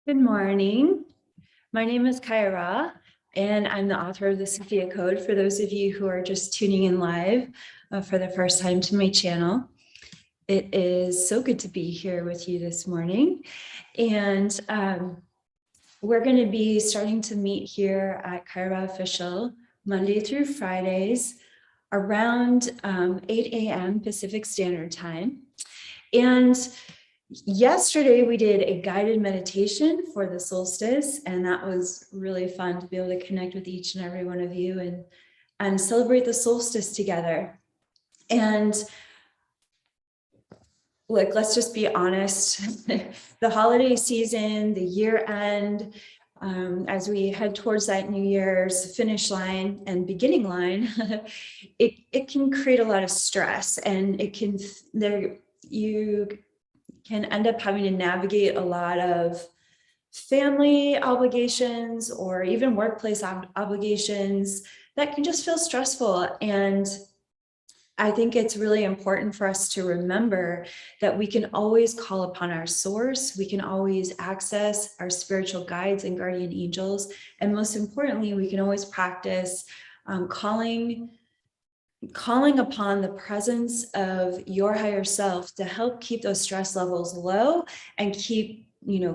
Good morning. My name is Kaia Ra, and I'm the author of the Sophia Code for those of you who are just tuning in live for the first time to my channel. It is so good to be here with you this morning. And we're going to be starting to meet here at Kaia Ra Official Monday through Fridays around 8 a.m. Pacific Standard Time. And yesterday we did a guided meditation for the solstice, and that was really fun to be able to connect with each and every one of you and celebrate the solstice together. And look, let's just be honest, the holiday season, the year end, as we head towards that New Year's finish line and beginning line, it can create a lot of stress, and you can end up having to navigate a lot of family obligations or even workplace obligations that can just feel stressful. And I think it's really important for us to remember that we can always call upon our source. We can always access our spiritual guides and guardian angels. And most importantly, we can always practice calling upon the presence of your higher self to help keep those stress levels low and keep,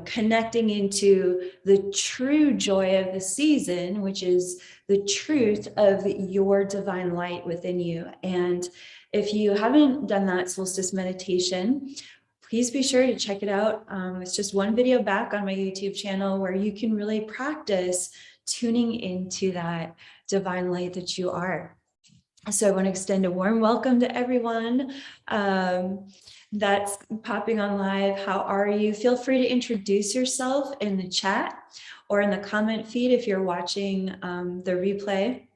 connecting into the true joy of the season, which is the truth of your divine light within you. And if you haven't done that solstice meditation, please be sure to check it out. It's just one video back on my YouTube channel where you can really practice tuning into that divine light that you are. So I want to extend a warm welcome to everyone that's popping on live. How are you? Feel free to introduce yourself in the chat or in the comment feed if you're watching the replay.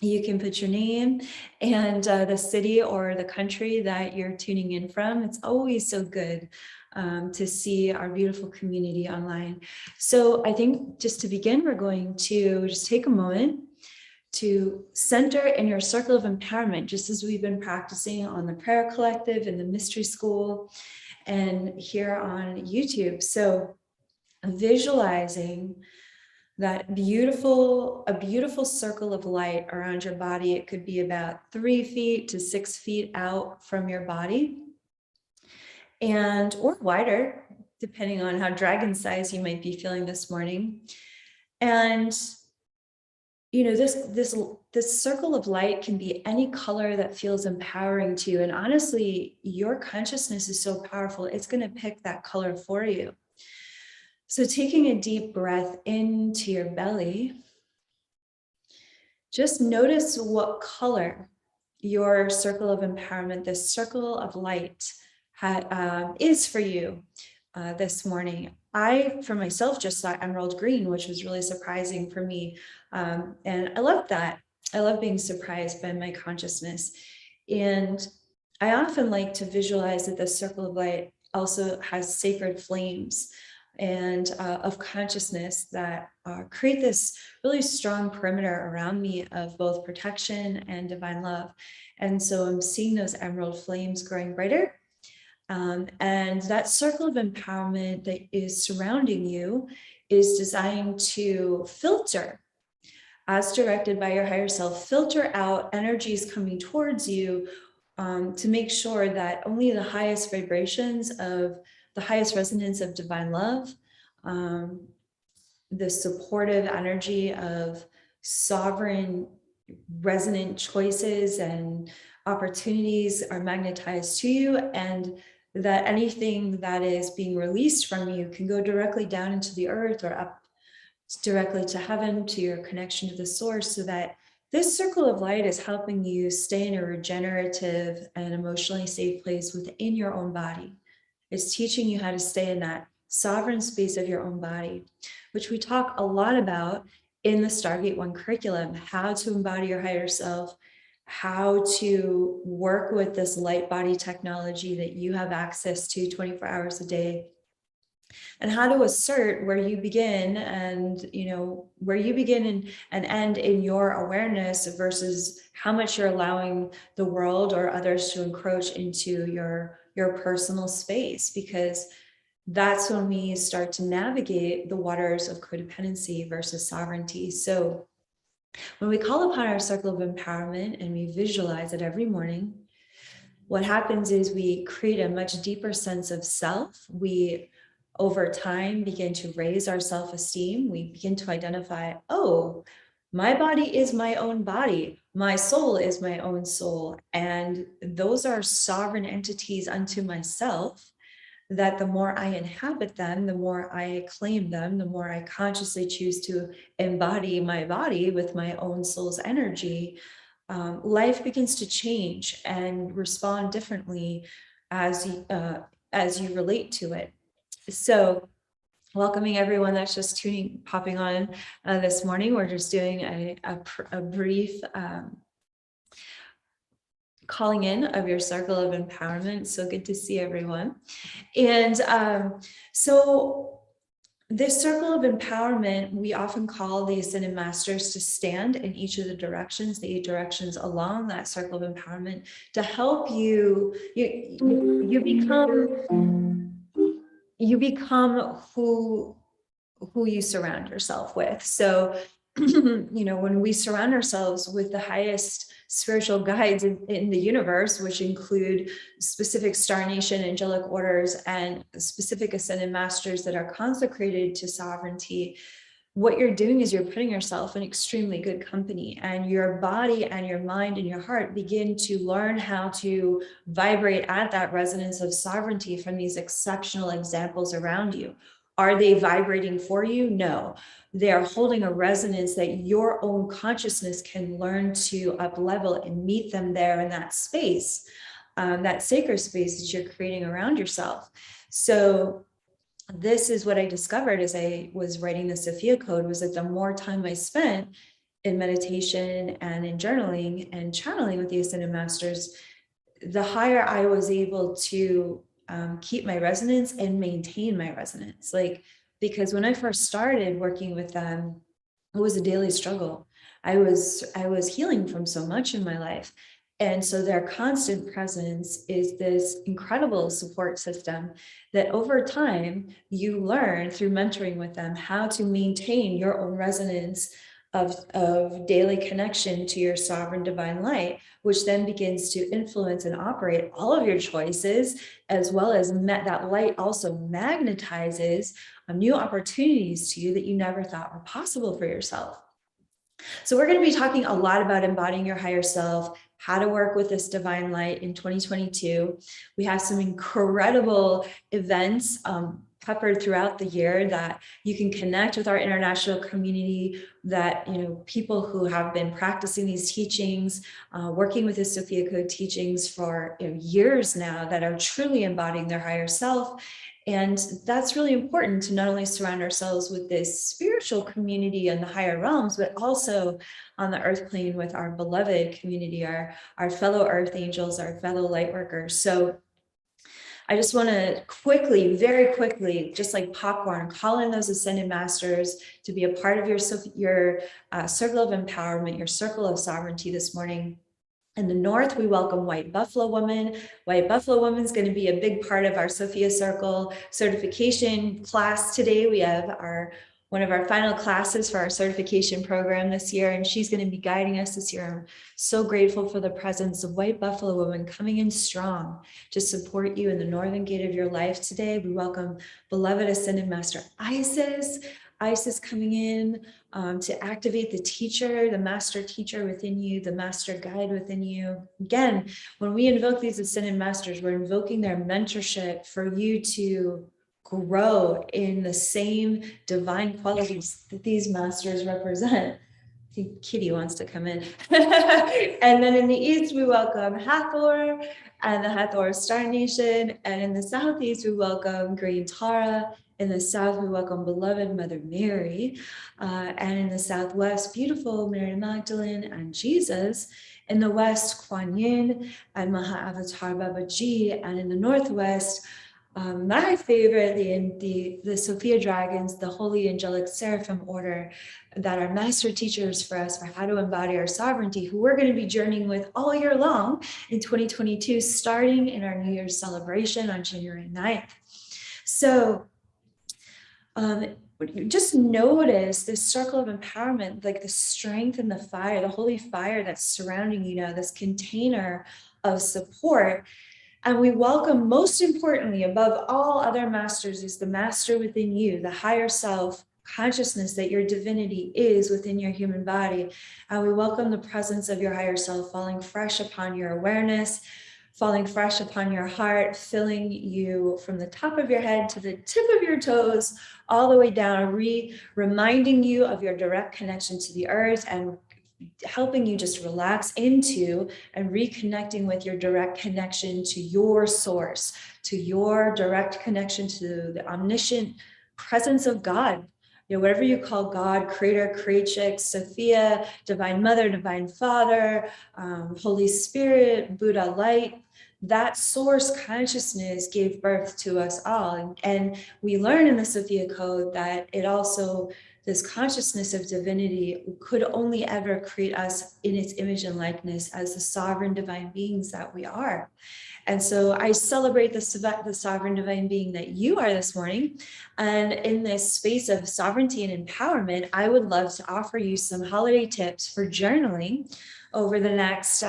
You can put your name and the city or the country that you're tuning in from. It's always so good to see our beautiful community online. So I think just to begin, we're going to just take a moment to center in your circle of empowerment, just as we've been practicing on the prayer collective and the mystery school and here on YouTube. So visualizing that a beautiful circle of light around your body. It could be about 3 feet to 6 feet out from your body, and or wider, depending on how dragon size you might be feeling this morning. And this circle of light can be any color that feels empowering to you. And honestly, your consciousness is so powerful, it's going to pick that color for you. So taking a deep breath into your belly, just notice what color your circle of empowerment, this circle of light is for you this morning. I, for myself, just saw emerald green, which was really surprising for me. And I love that. I love being surprised by my consciousness. And I often like to visualize that the circle of light also has sacred flames and of consciousness that create this really strong perimeter around me of both protection and divine love. And so I'm seeing those emerald flames growing brighter. And that circle of empowerment that is surrounding you is designed to filter, as directed by your higher self, filter out energies coming towards you to make sure that only the highest vibrations of the highest resonance of divine love, the supportive energy of sovereign resonant choices and opportunities are magnetized to you, and that anything that is being released from you can go directly down into the earth or up directly to heaven, to your connection to the source, so that this circle of light is helping you stay in a regenerative and emotionally safe place within your own body. It's teaching you how to stay in that sovereign space of your own body, which we talk a lot about in the Stargate 1 curriculum, how to embody your higher self, how to work with this light body technology that you have access to 24 hours a day, and how to assert where you begin and where you begin and end in your awareness versus how much you're allowing the world or others to encroach into your personal space. Because that's when we start to navigate the waters of codependency versus sovereignty. So when we call upon our circle of empowerment and we visualize it every morning, what happens is we create a much deeper sense of self. We, over time, begin to raise our self-esteem. We begin to identify, oh, my body is my own body. My soul is my own soul. And those are sovereign entities unto myself, that the more I inhabit them, the more I claim them, the more I consciously choose to embody my body with my own soul's energy, life begins to change and respond differently as you relate to it. So, welcoming everyone that's just popping on this morning. We're just doing a brief calling in of your circle of empowerment. So good to see everyone. And so this circle of empowerment, we often call the Ascended Masters to stand in each of the directions, the 8 directions along that circle of empowerment, to help you become who you surround yourself with. So, when we surround ourselves with the highest spiritual guides in the universe, which include specific star nation, angelic orders, and specific ascended masters that are consecrated to sovereignty, what you're doing is you're putting yourself in extremely good company, and your body and your mind and your heart begin to learn how to vibrate at that resonance of sovereignty from these exceptional examples around you. Are they vibrating for you? No. They are holding a resonance that your own consciousness can learn to up level and meet them there in that space, that sacred space that you're creating around yourself. So this is what I discovered as I was writing the Sophia code, was that the more time I spent in meditation and in journaling and channeling with the Ascended Masters, the higher I was able to keep my resonance and maintain my resonance. Because when I first started working with them, it was a daily struggle. I was healing from so much in my life. And so their constant presence is this incredible support system that over time you learn through mentoring with them how to maintain your own resonance of daily connection to your sovereign divine light, which then begins to influence and operate all of your choices, as well as that light also magnetizes new opportunities to you that you never thought were possible for yourself. So we're going to be talking a lot about embodying your higher self, how to work with this divine light in 2022. We have some incredible events peppered throughout the year that you can connect with our international community, that people who have been practicing these teachings, working with the Sophia Code teachings for years now, that are truly embodying their higher self. And that's really important, to not only surround ourselves with this spiritual community in the higher realms, but also on the earth plane with our beloved community, our fellow earth angels, our fellow light workers. So I just want to very quickly, just like popcorn, call in those ascended masters to be a part of your circle of empowerment, your circle of sovereignty this morning. In the north, we welcome White Buffalo Woman. White Buffalo Woman is going to be a big part of our Sophia Circle certification class today. We have one of our final classes for our certification program this year, and she's going to be guiding us this year. I'm so grateful for the presence of White Buffalo Woman coming in strong to support you in the northern gate of your life today. We welcome beloved Ascended Master Isis. Isis coming in to activate the teacher, the master teacher within you, the master guide within you. Again, when we invoke these Ascended Masters, we're invoking their mentorship for you to grow in the same divine qualities that these masters represent. I think Kitty wants to come in. And then in the east, we welcome Hathor and the Hathor Star Nation. And in the southeast, we welcome Green Tara. In the south, we welcome beloved Mother Mary. And in the southwest, beautiful Mary Magdalene and Jesus. In the west, Kuan Yin and Mahavatar Babaji. And in the northwest, my favorite, the Sophia Dragons, the Holy Angelic Seraphim Order, that are master teachers for us for how to embody our sovereignty, who we're going to be journeying with all year long in 2022, starting in our New Year's celebration on January 9th. So just notice this circle of empowerment, like the strength and the fire, the holy fire that's surrounding you now, this container of support. And we welcome, most importantly, above all other masters, is the master within you, the higher self consciousness that your divinity is within your human body. And we welcome the presence of your higher self falling fresh upon your awareness, falling fresh upon your heart, filling you from the top of your head to the tip of your toes, all the way down, reminding you of your direct connection to the earth and helping you just relax into and reconnecting with your direct connection to your source, to your direct connection to the omniscient presence of God. You know, whatever you call God, creator, creatrix, Sophia, divine mother, divine father, Holy Spirit, Buddha light, that source consciousness gave birth to us all. And we learn in the Sophia Code that it also, this consciousness of divinity could only ever create us in its image and likeness as the sovereign divine beings that we are. And so I celebrate the sovereign divine being that you are this morning. And in this space of sovereignty and empowerment, I would love to offer you some holiday tips for journaling over the next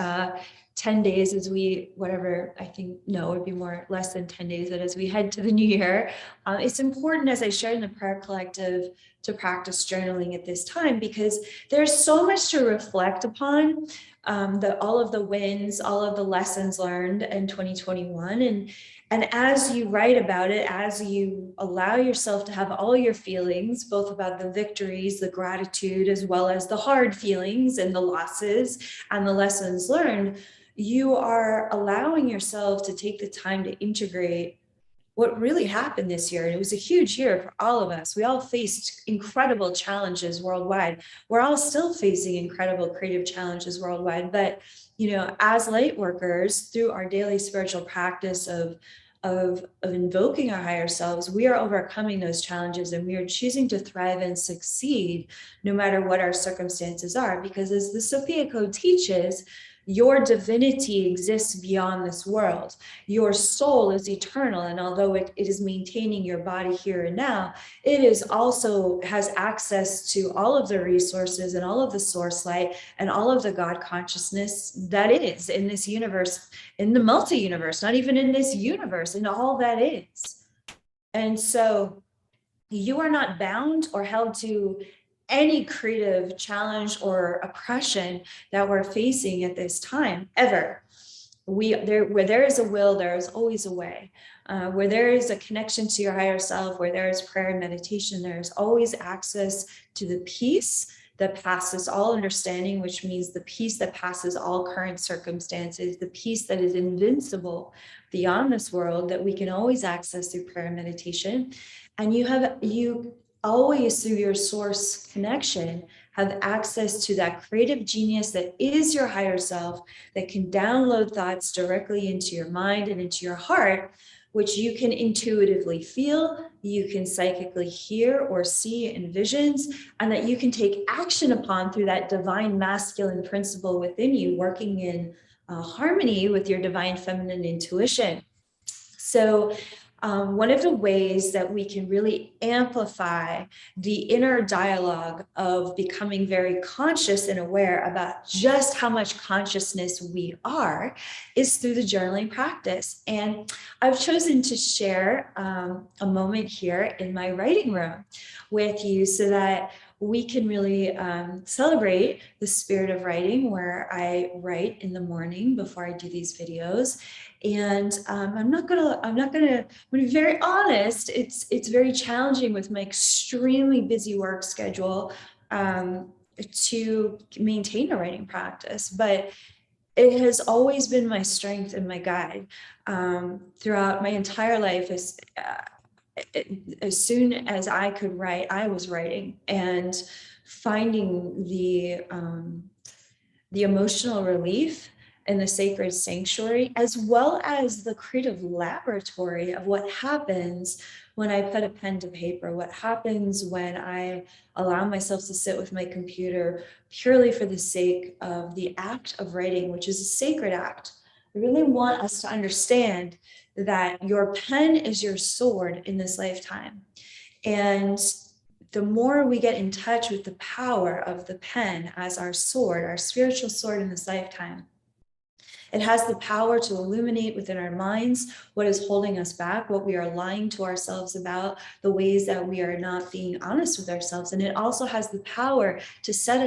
10 days as we, whatever, I think, no, it would be more, less than 10 days, but as we head to the new year, it's important, as I shared in the prayer collective, to practice journaling at this time, because there's so much to reflect upon, all of the wins, all of the lessons learned in 2021. And as you write about it, as you allow yourself to have all your feelings, both about the victories, the gratitude, as well as the hard feelings and the losses and the lessons learned, you are allowing yourself to take the time to integrate what really happened this year. And it was a huge year for all of us. We all faced incredible challenges worldwide. We're all still facing incredible creative challenges worldwide. But, you know, as light workers, through our daily spiritual practice of invoking our higher selves, we are overcoming those challenges, and we are choosing to thrive and succeed no matter what our circumstances are. Because as the Sophia Code teaches, your divinity exists beyond this world. Your soul is eternal. And although it is maintaining your body here and now, it is also has access to all of the resources and all of the source light and all of the God consciousness that is in this universe, in the multi-universe, not even in this universe, in all that is. And so you are not bound or held to any creative challenge or oppression that we're facing at this time, ever. Where there is a will, there is always a way. Where there is a connection to your higher self, where there is prayer and meditation, there is always access to the peace that passes all understanding, which means the peace that passes all current circumstances, the peace that is invincible beyond this world, that we can always access through prayer and meditation. And you always, through your source connection, have access to that creative genius that is your higher self, that can download thoughts directly into your mind and into your heart, which you can intuitively feel, you can psychically hear or see in visions, and that you can take action upon through that divine masculine principle within you, working in harmony with your divine feminine intuition. So one of the ways that we can really amplify the inner dialogue of becoming very conscious and aware about just how much consciousness we are is through the journaling practice. And I've chosen to share a moment here in my writing room with you so that we can really celebrate the spirit of writing, where I write in the morning before I do these videos. And I'm gonna be very honest, it's very challenging with my extremely busy work schedule to maintain a writing practice, but it has always been my strength and my guide throughout my entire life. As soon as I could write, I was writing, and finding the emotional relief and the sacred sanctuary, as well as the creative laboratory of what happens when I put a pen to paper, what happens when I allow myself to sit with my computer purely for the sake of the act of writing, which is a sacred act. I really want us to understand that your pen is your sword in this lifetime. And the more we get in touch with the power of the pen as our sword, our spiritual sword in this lifetime, it has the power to illuminate within our minds what is holding us back, what we are lying to ourselves about, the ways that we are not being honest with ourselves. And it also has the power to set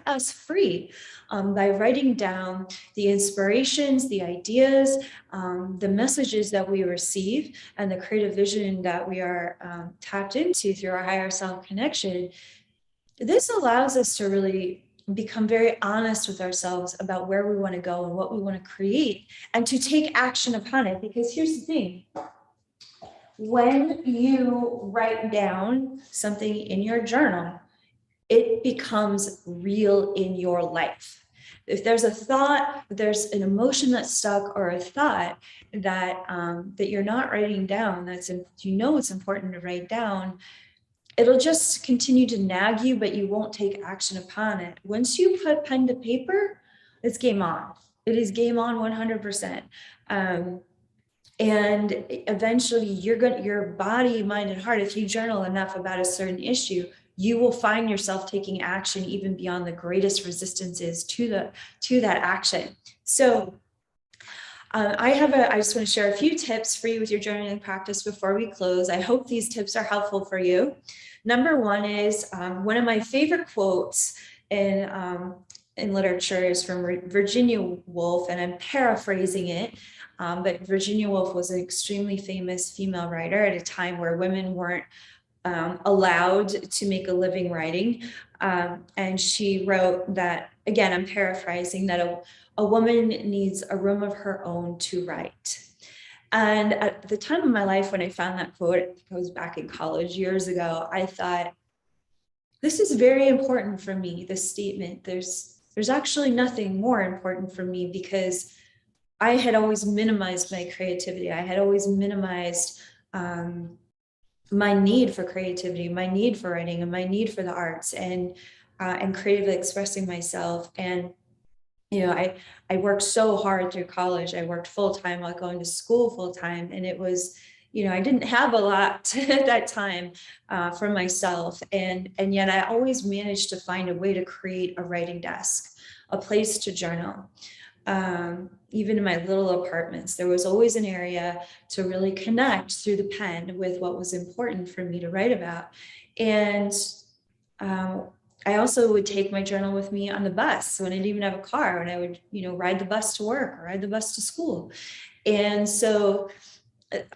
us free by writing down the inspirations, the ideas, the messages that we receive, and the creative vision that we are tapped into through our higher self connection. This allows us to really become very honest with ourselves about where we want to go and what we want to create, and to take action upon it. Because here's the thing. When you write down something in your journal, it becomes real in your life. If there's a thought, there's an emotion that's stuck, or a thought that that you're not writing down, it's important to write down, it'll just continue to nag you, but you won't take action upon it. Once you put pen to paper, it's game on. It is game on 100%. And eventually your body, mind, and heart, if you journal enough about a certain issue, you will find yourself taking action even beyond the greatest resistances to that action. So I just want to share a few tips for you with your journaling practice before we close. I hope these tips are helpful for you. Number one is one of my favorite quotes in literature is from Virginia Woolf, and I'm paraphrasing it. But Virginia Woolf was an extremely famous female writer at a time where women weren't allowed to make a living writing. And she wrote that, again, I'm paraphrasing, that a woman needs a room of her own to write. And at the time of my life when I found that quote, it was back in college years ago, I thought, this is very important for me, this statement. There's actually nothing more important for me, because I had always minimized my creativity. I had always minimized my need for creativity, my need for writing, and my need for the arts, and creatively expressing myself. And I worked so hard through college. I worked full-time while going to school full-time. And it was, I didn't have a lot at that time for myself. And yet I always managed to find a way to create a writing desk, a place to journal. Even in my little apartments, there was always an area to really connect through the pen with what was important for me to write about. And I also would take my journal with me on the bus when I didn't even have a car, and I would, ride the bus to work or ride the bus to school. And so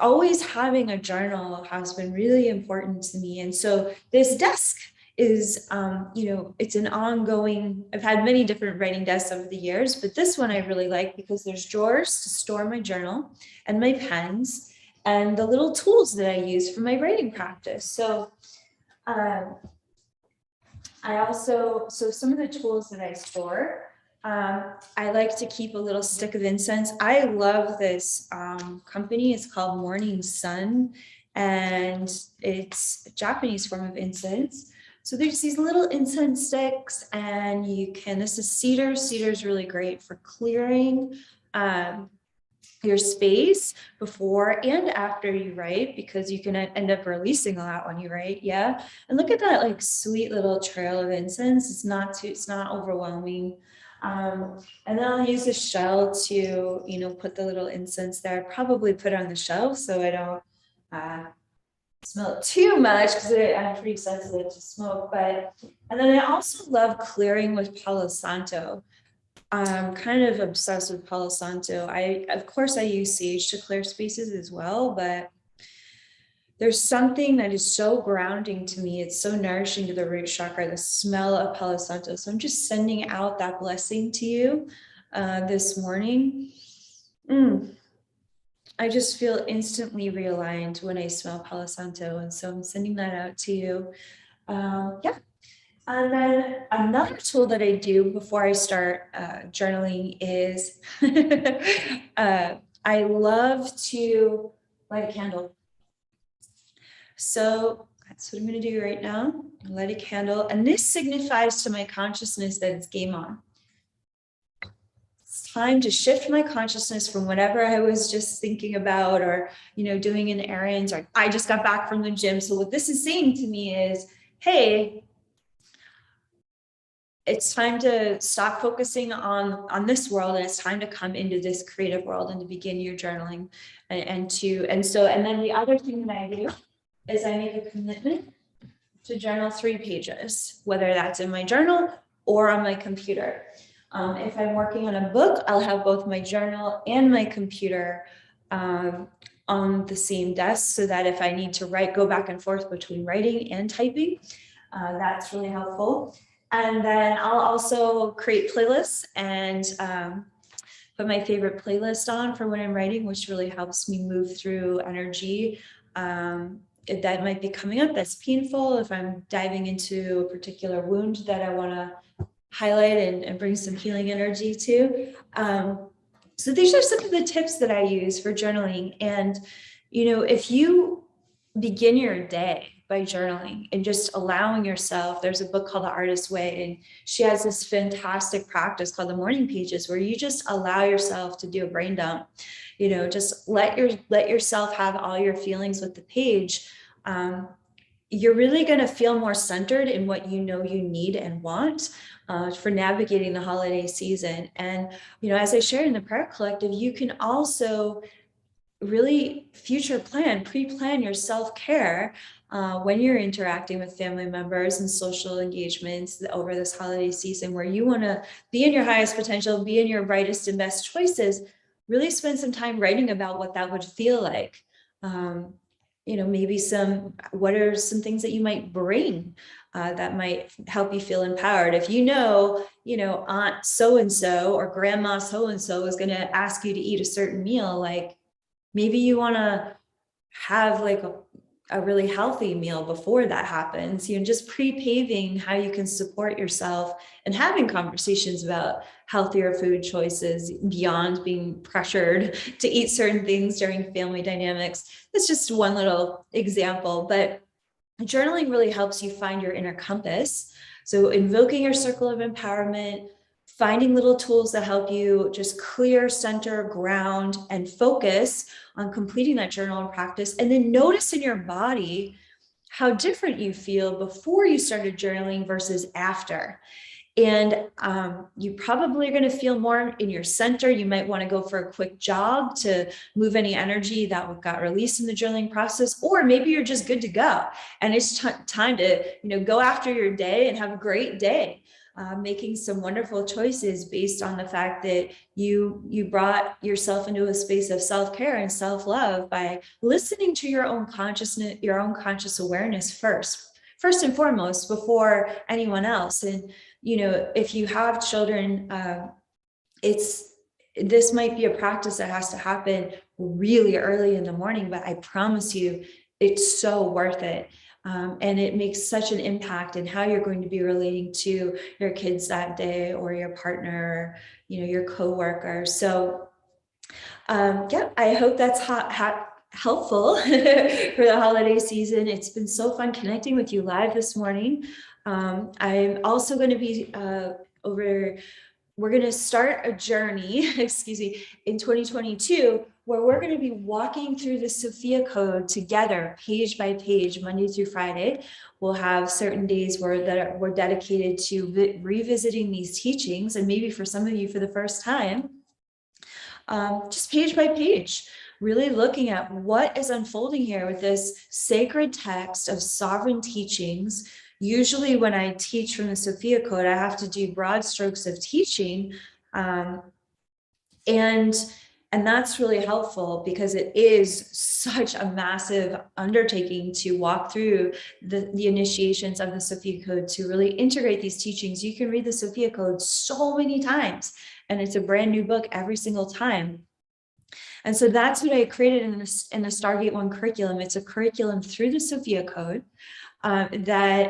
always having a journal has been really important to me. And so this desk is, it's an ongoing, I've had many different writing desks over the years, but this one I really like because there's drawers to store my journal and my pens and the little tools that I use for my writing practice. So so some of the tools that I store, I like to keep a little stick of incense. I love this company. It's called Morning Sun, and it's a Japanese form of incense. So there's these little incense sticks, and this is cedar. Cedar is really great for clearing your space before and after you write, because you can end up releasing a lot when you write. Yeah. And look at that, like, sweet little trail of incense. It's not overwhelming. And then I'll use a shell to, put the little incense there. Probably put it on the shelf so I don't smell it too much, because I'm pretty sensitive to smoke. And then I also love clearing with Palo Santo. I'm kind of obsessed with Palo Santo. Of course, I use sage to clear spaces as well, but there's something that is so grounding to me. It's so nourishing to the root chakra, the smell of Palo Santo. So I'm just sending out that blessing to you this morning. I just feel instantly realigned when I smell Palo Santo. And so I'm sending that out to you. Yeah. And then another tool that I do before I start journaling is I love to light a candle. So that's what I'm going to do right now. Light a candle. And this signifies to my consciousness that it's game on. It's time to shift my consciousness from whatever I was just thinking about, or, doing an errand, or I just got back from the gym. So what this is saying to me is, hey, it's time to stop focusing on this world, and it's time to come into this creative world and to begin your journaling. And then the other thing that I do is I make a commitment to journal 3 pages, whether that's in my journal or on my computer. If I'm working on a book, I'll have both my journal and my computer on the same desk, so that if I need to go back and forth between writing and typing, that's really helpful. And then I'll also create playlists and put my favorite playlist on for when I'm writing, which really helps me move through energy that might be coming up that's painful, if I'm diving into a particular wound that I want to highlight and bring some healing energy to. So these are some of the tips that I use for journaling. And, if you begin your day by journaling and just allowing yourself, there's a book called The Artist's Way, and she has this fantastic practice called the morning pages, where you just allow yourself to do a brain dump. Just let yourself have all your feelings with the page. You're really going to feel more centered in what you need and want for navigating the holiday season. And, as I shared in the prayer collective, you can also really pre-plan your self-care when you're interacting with family members and social engagements over this holiday season, where you want to be in your highest potential, be in your brightest and best choices. Really spend some time writing about what that would feel like. Maybe what are some things that you might bring that might help you feel empowered? If Aunt so-and-so or Grandma so-and-so is going to ask you to eat a certain meal, like maybe you want to have like a really healthy meal before that happens, just pre-paving how you can support yourself and having conversations about healthier food choices beyond being pressured to eat certain things during family dynamics. That's just one little example, but journaling really helps you find your inner compass. So invoking your circle of empowerment, finding little tools that help you just clear, center, ground, and focus on completing that journal and practice. And then notice in your body how different you feel before you started journaling versus after. And you probably are going to feel more in your center. You might want to go for a quick jog to move any energy that got released in the journaling process, or maybe you're just good to go and it's time to go after your day and have a great day, making some wonderful choices based on the fact that you brought yourself into a space of self-care and self-love by listening to your own consciousness, your own conscious awareness first and foremost, before anyone else. And if you have children, this might be a practice that has to happen really early in the morning, but I promise you, it's so worth it. And it makes such an impact in how you're going to be relating to your kids that day, or your partner, your coworker. So, I hope that's helpful for the holiday season. It's been so fun connecting with you live this morning. I'm also going to be we're going to start a journey, in 2022, where we're going to be walking through the Sophia code together, page by page, Monday through Friday. We'll have certain days that we're dedicated to revisiting these teachings, and maybe for some of you for the first time, just page by page, really looking at what is unfolding here with this sacred text of sovereign teachings. Usually when I teach from the Sophia Code, I have to do broad strokes of teaching. And that's really helpful because it is such a massive undertaking to walk through the initiations of the Sophia Code to really integrate these teachings. You can read the Sophia Code so many times, and it's a brand new book every single time. And so that's what I created in the Stargate 1 curriculum. It's a curriculum through the Sophia Code that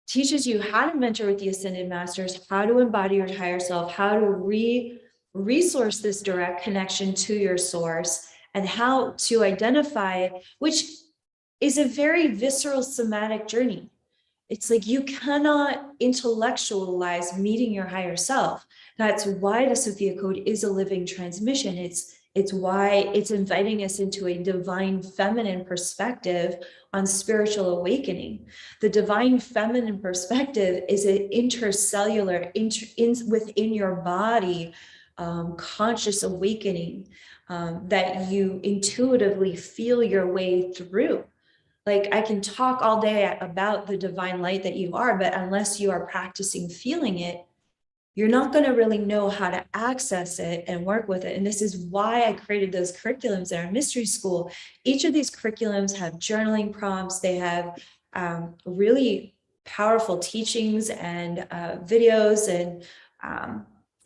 teaches you how to mentor with the Ascended Masters, how to embody your higher self, how to resource this direct connection to your source, and how to identify, which is a very visceral somatic journey. It's like you cannot intellectualize meeting your higher self. That's why the Sophia Code is a living transmission. It's why it's inviting us into a divine feminine perspective on spiritual awakening. The divine feminine perspective is an intercellular, within your body, conscious awakening that you intuitively feel your way through. Like, I can talk all day about the divine light that you are, but unless you are practicing feeling it, you're not going to really know how to access it and work with it. And this is why I created those curriculums in our mystery school. Each of these curriculums have journaling prompts. They have really powerful teachings and videos,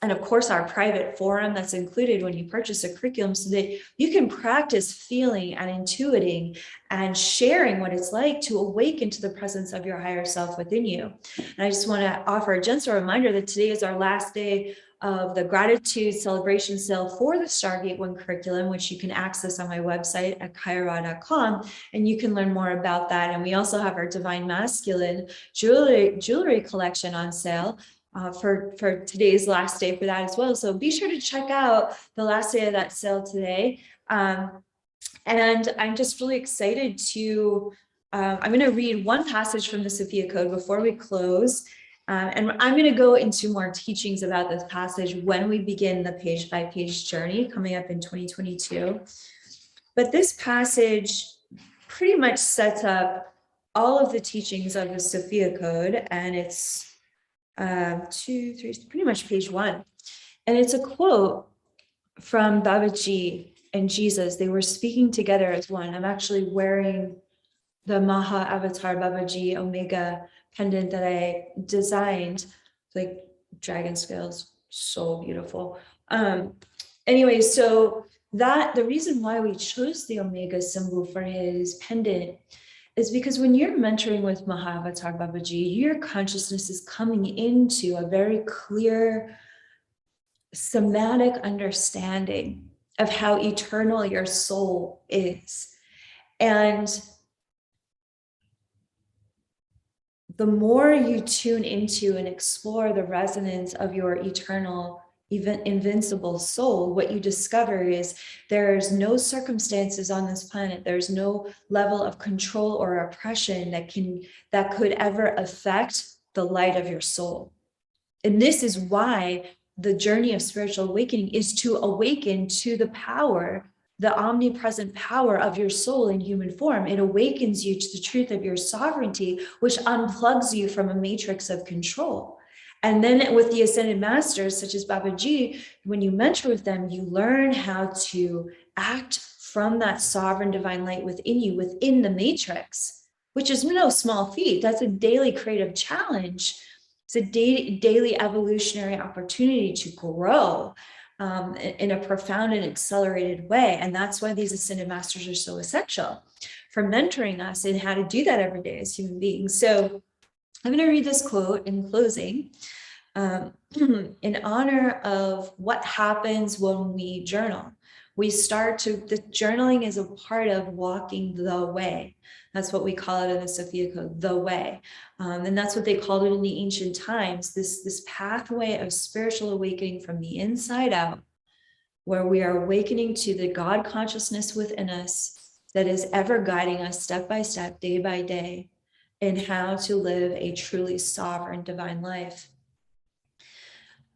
and of course our private forum that's included when you purchase a curriculum, so that you can practice feeling and intuiting and sharing what it's like to awaken to the presence of your higher self within you. And I just want to offer a gentle reminder that today is our last day of the gratitude celebration sale for the Stargate 1 curriculum, which you can access on my website at kaiara.com, and you can learn more about that. And we also have our Divine Masculine jewelry collection on sale for today's last day for that as well. So be sure to check out the last day of that sale today. And I'm just really excited to, I'm going to read one passage from the Sophia Code before we close. And I'm going to go into more teachings about this passage when we begin the page by page journey coming up in 2022. But this passage pretty much sets up all of the teachings of the Sophia Code, and it's pretty much page 1. And it's a quote from Babaji and Jesus. They were speaking together as one. I'm actually wearing the Maha Avatar Babaji Omega pendant that I designed, like dragon scales, so beautiful. Anyway, so the reason why we chose the Omega symbol for his pendant is because when you're mentoring with Mahavatar Babaji, your consciousness is coming into a very clear somatic understanding of how eternal your soul is. And the more you tune into and explore the resonance of your eternal, even invincible soul, what you discover is there's no circumstances on this planet, there's no level of control or oppression that could ever affect the light of your soul. And this is why the journey of spiritual awakening is to awaken to the power, the omnipresent power of your soul in human form. It awakens you to the truth of your sovereignty, which unplugs you from a matrix of control. And then with the ascended masters, such as Babaji, when you mentor with them, you learn how to act from that sovereign divine light within you, within the matrix, which is no small feat. That's a daily creative challenge. It's a daily evolutionary opportunity to grow in a profound and accelerated way. And that's why these ascended masters are so essential for mentoring us in how to do that every day as human beings. So I'm going to read this quote in closing in honor of what happens when we journal. The journaling is a part of walking the way. That's what we call it in the Sophia Code, the way. And that's what they called it in the ancient times, this pathway of spiritual awakening from the inside out, where we are awakening to the God consciousness within us that is ever guiding us step by step, day by day, in how to live a truly sovereign divine life.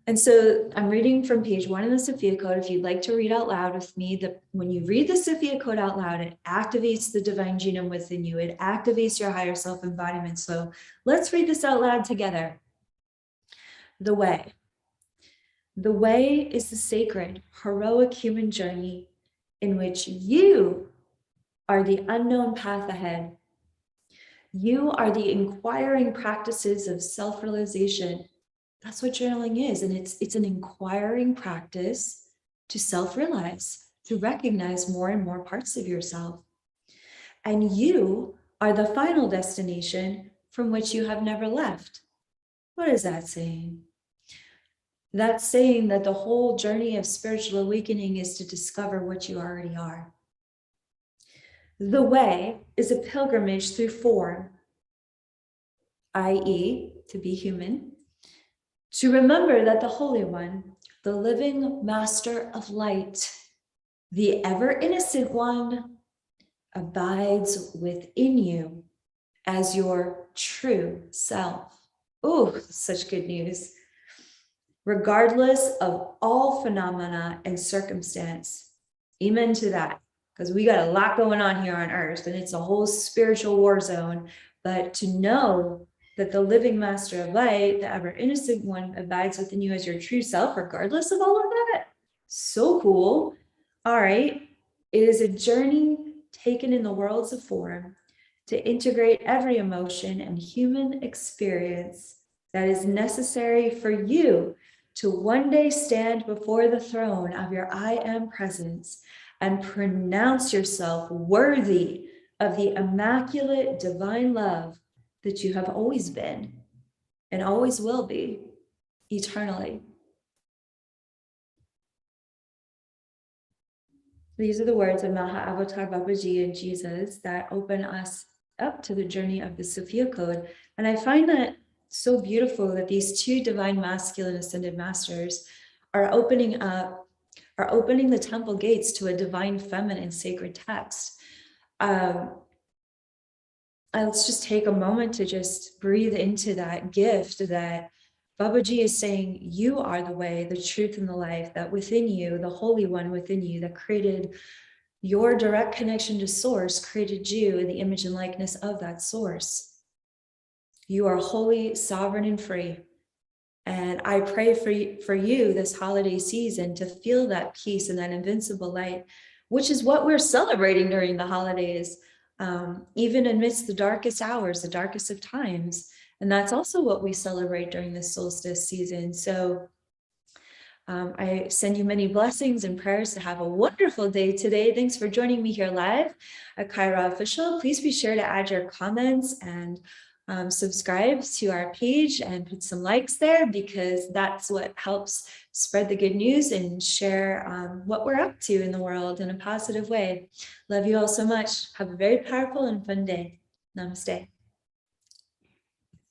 And so I'm reading from page 1 in the Sophia Code. If you'd like to read out loud with me, when you read the Sophia Code out loud, it activates the divine genome within you. It activates your higher self embodiment. So let's read this out loud together. The way. The way is the sacred, heroic human journey in which you are the unknown path ahead. You are the inquiring practices of self-realization. That's what journaling is. And it's an inquiring practice to self-realize, to recognize more and more parts of yourself. And you are the final destination from which you have never left. What is that saying? That's saying that the whole journey of spiritual awakening is to discover what you already are. The way is a pilgrimage through form, i.e., to be human, To remember that the Holy One, the living Master of Light, the ever innocent one, abides within you as your true self. Oh, such good news. Regardless of all phenomena and circumstance. Amen to that, because we got a lot going on here on earth and it's a whole spiritual war zone. But to know that the living Master of Light, the ever innocent one, abides within you as your true self, regardless of all of that. So cool. All right. It is a journey taken in the worlds of form to integrate every emotion and human experience that is necessary for you to one day stand before the throne of your I am presence and pronounce yourself worthy of the immaculate divine love that you have always been and always will be eternally. These are the words of Maha Avatar Babaji and Jesus that open us up to the journey of the Sophia code. And I find that so beautiful that these two divine masculine ascended masters are opening the temple gates to a divine feminine sacred text. Let's just take a moment to just breathe into that gift that Babaji is saying, you are the way, the truth, and the life, that within you, the Holy One within you that created your direct connection to Source, created you in the image and likeness of that Source. You are holy, sovereign, and free. And I pray for you this holiday season to feel that peace and that invincible light, which is what we're celebrating during the holidays, even amidst the darkest hours, the darkest of times. And that's also what we celebrate during this solstice season. So I send you many blessings and prayers to have a wonderful day today. Thanks for joining me here live at Kaia Ra Official. Please be sure to add your comments and subscribe to our page and put some likes there, because that's what helps spread the good news and share what we're up to in the world in a positive way. Love you all so much. Have a very powerful and fun day. Namaste.